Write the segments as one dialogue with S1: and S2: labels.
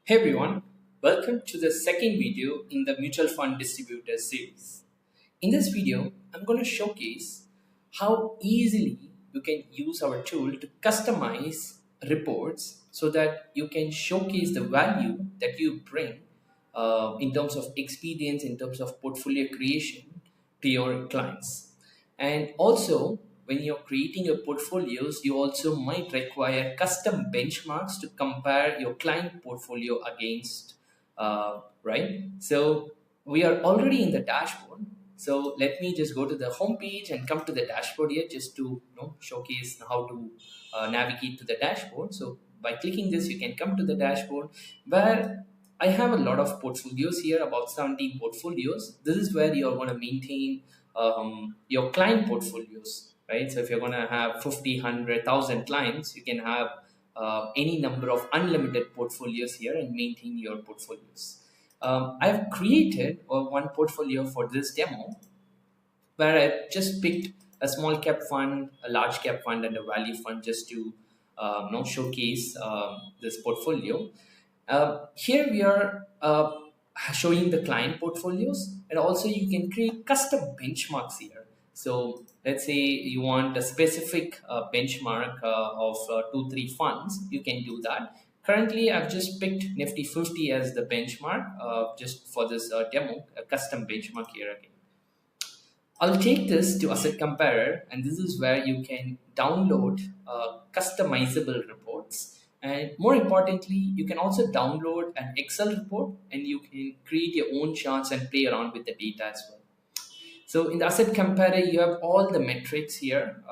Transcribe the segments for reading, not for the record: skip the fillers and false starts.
S1: Hey everyone, welcome to the second video in the Mutual Fund Distributors series. In this video, I'm going to showcase how easily you can use our tool to customize reports so that you can showcase the value that you bring in terms of experience, in terms of portfolio creation to your clients. And also, when you're creating your portfolios, you also might require custom benchmarks to compare your client portfolio against, right? So we are already in the dashboard. So let me just go to the home page and come to the dashboard here just to showcase how to navigate to the dashboard. So by clicking this, you can come to the dashboard where I have a lot of portfolios here, about 17 portfolios. This is where you're going to maintain your client portfolios, right? So if you're going to have 50, 100,000 clients, you can have any number of unlimited portfolios here and maintain your portfolios. I've created one portfolio for this demo where I just picked a small cap fund, a large cap fund, and a value fund just to showcase this portfolio. Here we are showing the client portfolios, and also you can create custom benchmarks here. So let's say you want a specific benchmark of 2, 3 funds, you can do that. Currently, I've just picked Nifty 50 as the benchmark just for this demo, a custom benchmark here again. I'll take this to Asset Comparer, and this is where you can download customizable reports. And more importantly, you can also download an Excel report and you can create your own charts and play around with the data as well. So in the Asset Comparer, you have all the metrics here,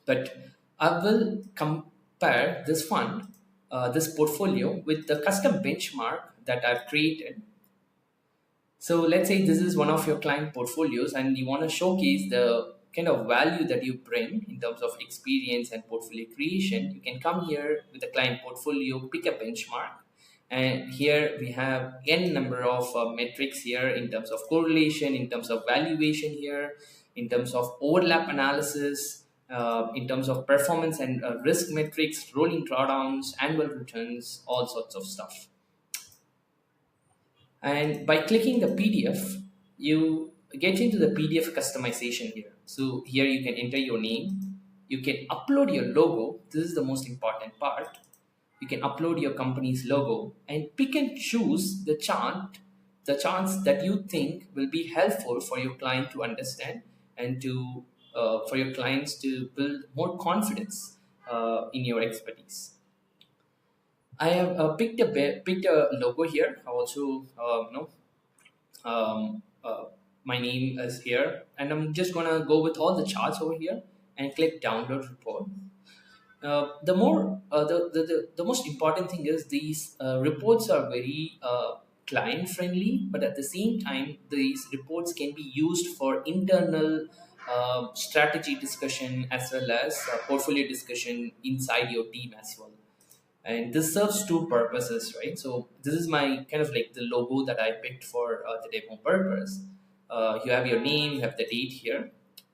S1: but I will compare this fund, this portfolio with the custom benchmark that I've created. So let's say this is one of your client portfolios and you want to showcase the kind of value that you bring in terms of experience and portfolio creation. You can come here with the client portfolio, pick a benchmark. And here we have n number of metrics here in terms of correlation, in terms of valuation here, in terms of overlap analysis, in terms of performance and risk metrics, rolling drawdowns, annual returns, all sorts of stuff. And by clicking the PDF, you get into the PDF customization here. So here you can enter your name, you can upload your logo. This is the most important part. You can upload your company's logo and pick and choose the charts that you think will be helpful for your client to understand and to for your clients to build more confidence in your expertise. I have picked a logo here. I also my name is here, and I'm just gonna go with all the charts over here and click download report. The most important thing is these reports are very client friendly, but at the same time these reports can be used for internal strategy discussion as well as portfolio discussion inside your team as well. And this serves two purposes, right? So this is my kind of like the logo that I picked for the demo purpose. You have your name, you have the date here,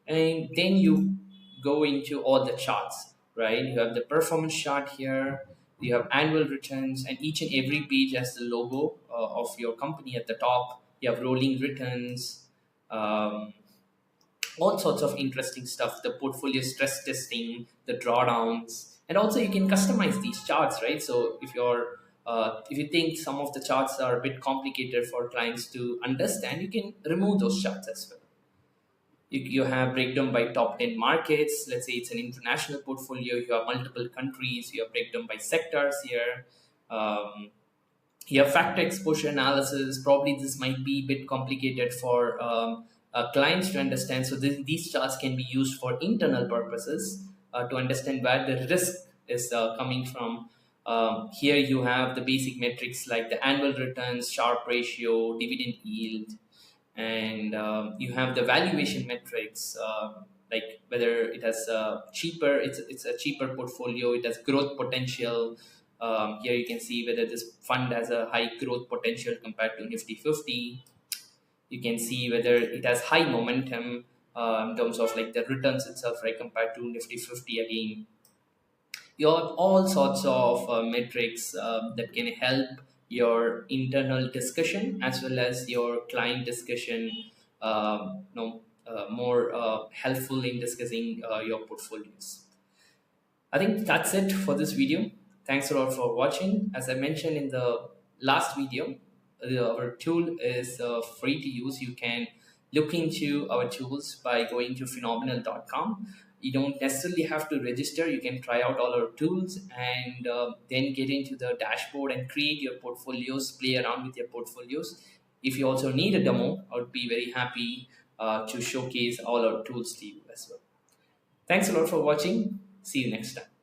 S1: and then you go into all the charts, right? You have the performance chart here, you have annual returns, and each and every page has the logo of your company at the top. You have rolling returns, all sorts of interesting stuff, the portfolio stress testing, the drawdowns, and also you can customize these charts, right? So if you think some of the charts are a bit complicated for clients to understand, you can remove those charts as well. You have breakdown by top 10 markets. Let's say it's an international portfolio, you have multiple countries, you have breakdown by sectors here. You have factor exposure analysis. Probably this might be a bit complicated for clients to understand. So these charts can be used for internal purposes to understand where the risk is coming from. Here you have the basic metrics like the annual returns, Sharpe ratio, dividend yield, and you have the valuation metrics like whether it has it's a cheaper portfolio, it has growth potential. Here you can see whether this fund has a high growth potential compared to Nifty 50. You can see whether it has high momentum in terms of like the returns itself, right, compared to Nifty 50 again. You have all sorts of metrics that can help your internal discussion as well as your client discussion, more helpful in discussing your portfolios. I think that's it for this video. Thanks a lot for watching. As I mentioned in the last video, our tool is free to use. You can look into our tools by going to phenomenal.com. You don't necessarily have to register. You can try out all our tools and then get into the dashboard and create your portfolios, play around with your portfolios. If you also need a demo, I would be very happy to showcase all our tools to you as well. Thanks a lot for watching. See you next time.